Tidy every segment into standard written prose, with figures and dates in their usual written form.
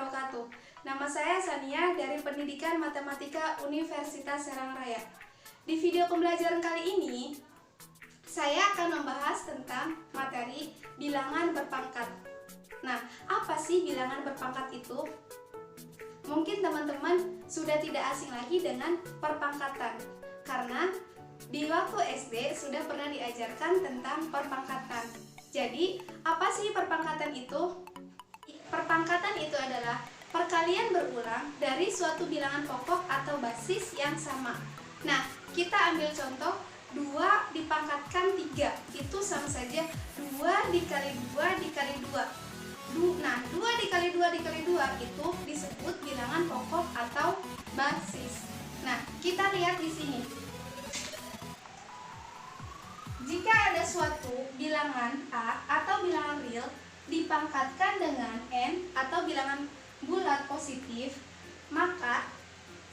wabarakatuh. Nama saya Sania dari Pendidikan Matematika Universitas Serang Raya. Di video pembelajaran kali ini, saya akan membahas tentang materi bilangan berpangkat. Nah, apa sih bilangan berpangkat itu? Mungkin teman-teman sudah tidak asing lagi dengan perpangkatan, karena di waktu SD sudah pernah diajarkan tentang perpangkatan. Jadi, apa sih perpangkatan itu? Perpangkatan itu adalah perkalian berulang dari suatu bilangan pokok atau basis yang sama. Nah, kita ambil contoh 2 dipangkatkan 3. Itu sama saja 2 dikali 2 dikali 2. Nah, 2 dikali 2 dikali 2 itu disebut bilangan pokok atau basis. Nah, kita lihat di sini. Jika ada suatu bilangan A atau bilangan real dipangkatkan dengan n atau bilangan bulat positif, maka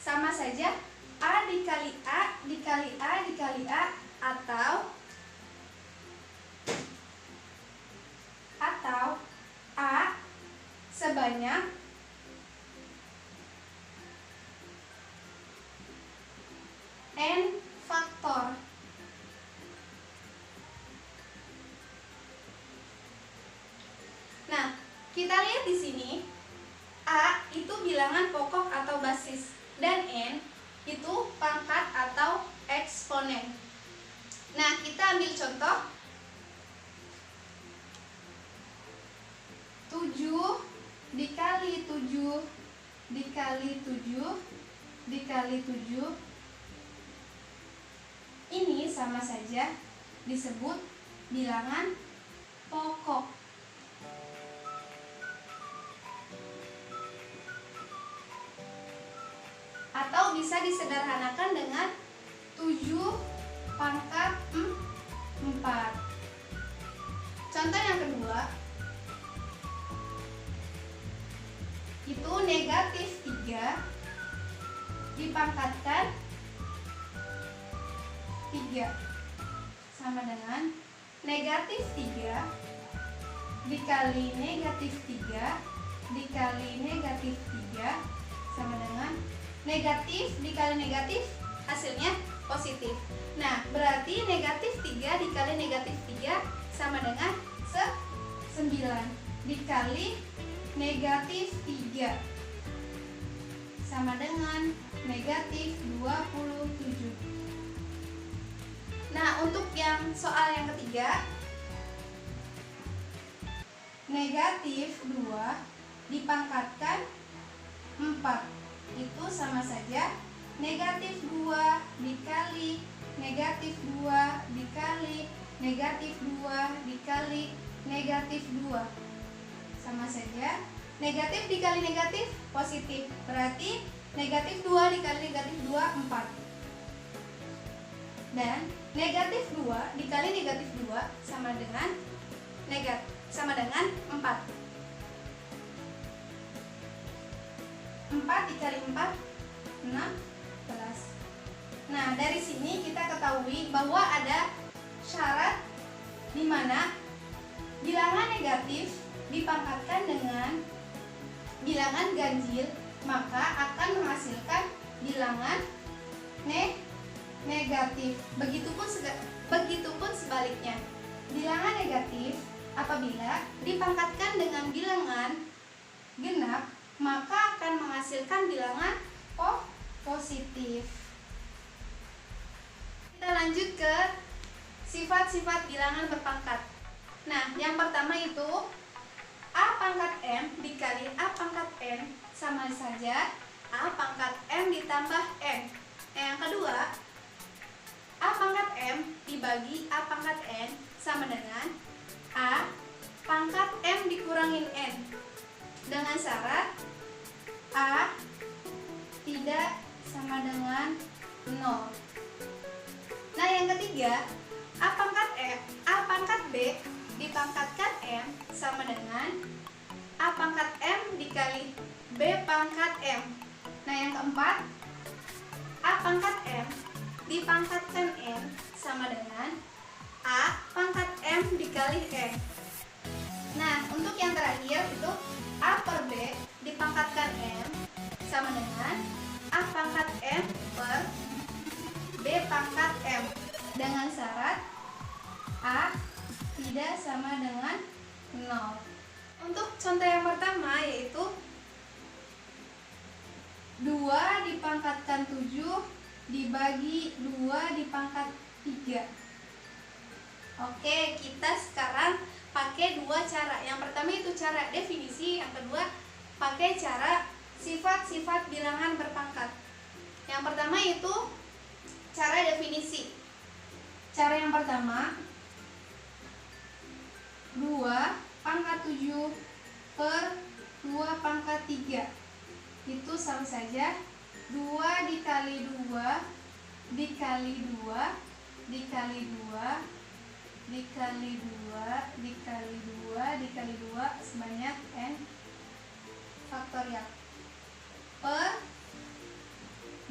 sama saja A dikali A dikali A dikali A atau A sebanyak n faktor. Nah, kita lihat di sini, A itu bilangan pokok atau basis dan N itu pangkat atau eksponen. Nah, kita ambil contoh 7 dikali 7 dikali 7 dikali 7. Ini sama saja disebut bilangan pokok. Atau bisa disederhanakan dengan 7 pangkat 4. Contoh yang kedua, itu negatif 3 dipangkatkan 3 sama dengan negatif 3 dikali negatif 3 dikali negatif 3 sama dengan negatif dikali negatif, hasilnya positif. Nah, berarti negatif 3 dikali negatif 3 sama dengan 9 dikali negatif 3 sama dengan negatif 27. Nah, untuk yang soal yang ketiga, negatif 2 dipangkatkan 4 itu sama saja negatif 2 dikali negatif 2 dikali negatif 2 dikali negatif 2 sama saja negatif dikali negatif positif, berarti negatif 2 dikali negatif 2 4 dan negatif 2 dikali negatif 2 sama dengan 4. 4 dikali 4 16. Nah, dari sini kita ketahui bahwa ada syarat di mana bilangan negatif dipangkatkan dengan bilangan ganjil, maka akan menghasilkan bilangan negatif. Begitupun sebaliknya. Bilangan negatif apabila dipangkatkan dengan bilangan genap, maka akan menghasilkan bilangan positif. Kita lanjut ke sifat-sifat bilangan berpangkat. Nah, yang pertama itu A pangkat M dikali A pangkat N sama saja A pangkat M ditambah N. Yang kedua, A pangkat M dibagi A pangkat N sama dengan A pangkat M dikurangin N, dengan syarat A tidak sama dengan 0. Nah, yang ketiga, A pangkat B dipangkatkan M sama dengan A pangkat M dikali B pangkat M. Nah, yang keempat, A pangkat M dipangkatkan N sama dengan A pangkat M dikali N. Nah, untuk yang terakhir itu A per B dipangkatkan M sama dengan A pangkat M per B pangkat M, dengan syarat A tidak sama dengan 0. Untuk contoh yang pertama yaitu 2 dipangkatkan 7 dibagi 2 dipangkat 3. Oke, kita sekarang pakai dua cara. Yang pertama itu cara definisi, yang kedua pakai cara sifat-sifat bilangan berpangkat. Yang pertama itu cara definisi. Cara yang pertama, 2 pangkat 7 per 2 pangkat 3 itu sama saja 2 dikali 2 dikali 2 dikali 2 dikali 2 dikali 2 dikali 2 sebanyak n faktorial per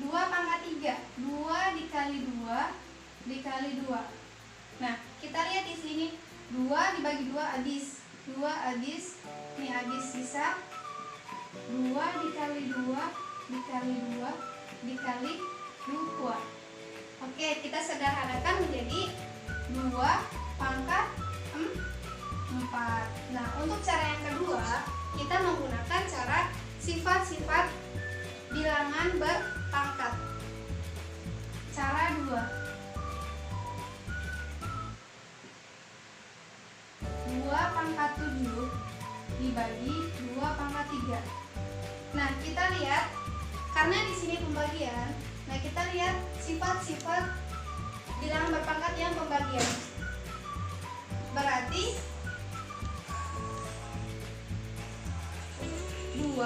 2 pangkat 3, 2 dikali 2 dikali 2. Nah, kita lihat di sini 2 dibagi 2 habis. 2 habis, ini habis, sisa 2 dikali 2 dikali 2 dikali 2. Oke, kita sederhanakan menjadi 2 pangkat 4. Nah, untuk cara yang kedua, kita menggunakan cara sifat-sifat bilangan berpangkat. Cara 2. 2 pangkat 7 dibagi 2 pangkat 3. Nah, kita lihat karena di sini pembagian. Nah, kita lihat sifat-sifat bilangan berpangkat yang pembagian. Berarti 2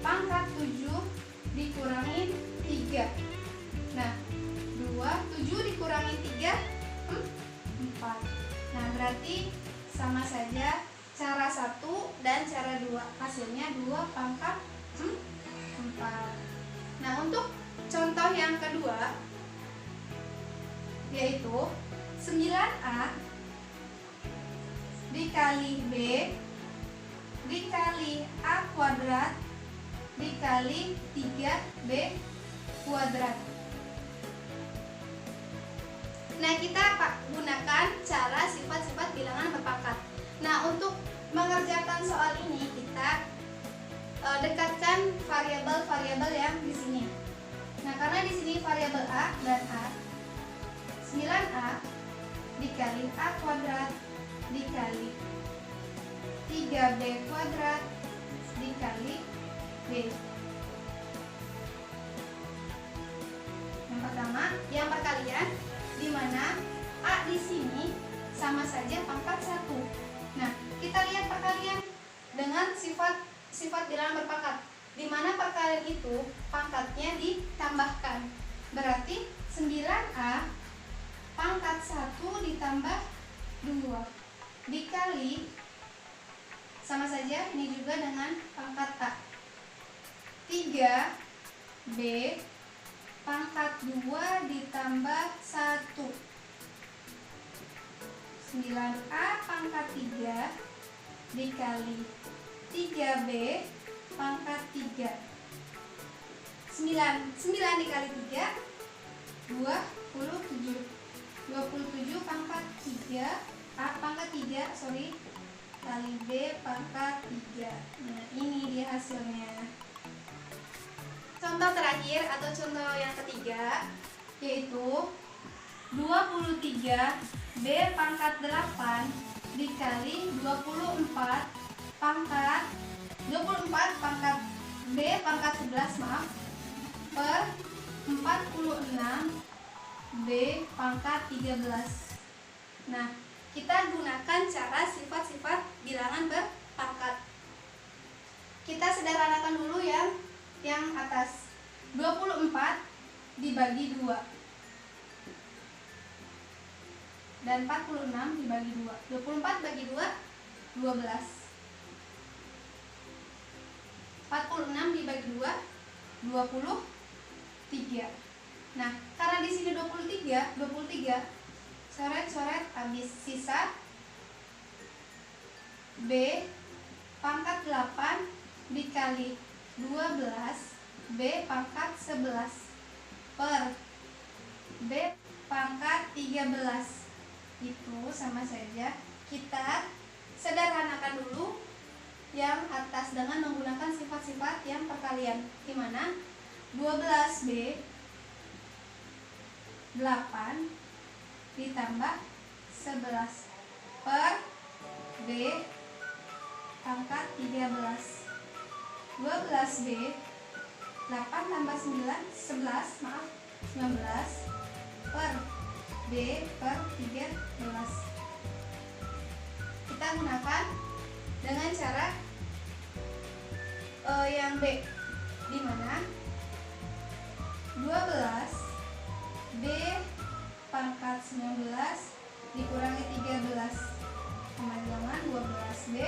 pangkat 7 dikurangi 3. Nah, 7 dikurangi 3 4. Nah, berarti sama saja cara 1 dan cara 2. Hasilnya 2 pangkat 4. Nah, untuk contoh yang kedua yaitu 9A dikali B dikali A kuadrat dikali 3B kuadrat. Nah, kita gunakan cara sifat-sifat bilangan berpangkat. Nah, untuk mengerjakan soal ini kita dekatkan variabel-variabel yang di sini. Nah, karena di sini variabel A dan A, 9A dikali A kuadrat dikali 3B kuadrat dikali B. Yang pertama, yang perkalian, di mana A di sini sama saja pangkat 1. Nah, kita lihat perkalian dengan sifat bilangan berpangkat, di mana perkalian itu pangkatnya ditambahkan. Berarti 9A pangkat 1 ditambah 2 dikali, sama saja ini juga dengan pangkat A, 3B pangkat 2 ditambah 1. 9A pangkat 3 dikali 3B pangkat 3. 9 dikali 3 27. 27 pangkat 3 A pangkat 3 kali B pangkat 3. Nah, ini dia hasilnya. Contoh terakhir atau contoh yang ketiga yaitu 23 B pangkat 8 dikali 24 pangkat B pangkat 11 per 46 B pangkat 13. Nah, kita gunakan cara sifat-sifat bilangan berpangkat. Kita sederhanakan dulu yang atas. 24 dibagi 2 dan 46 dibagi 2. 24 bagi 2 12. 46 dibagi 2 23. Nah, karena di sini 23 coret habis, sisa B pangkat 8 dikali 12 B pangkat 11 per B pangkat 13. Itu sama saja. Kita sederhanakan dulu yang atas dengan menggunakan sifat-sifat yang perkalian, di mana 12B 8 ditambah 11 per B pangkat 13. 12B 8 tambah 11 per B per 13. Kita gunakan dengan cara yang B, di mana 12B pangkat 19 dikurangi 13 sama dengan 12B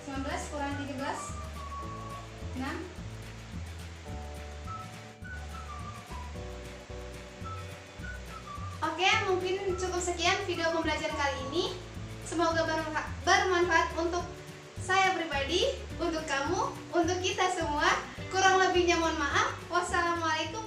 19 kurang 13 6. Oke, mungkin cukup sekian video pembelajaran kali ini. Semoga bermanfaat untuk saya pribadi, untuk kamu, untuk kita semua. Kurang lebihnya mohon maaf. Wassalamualaikum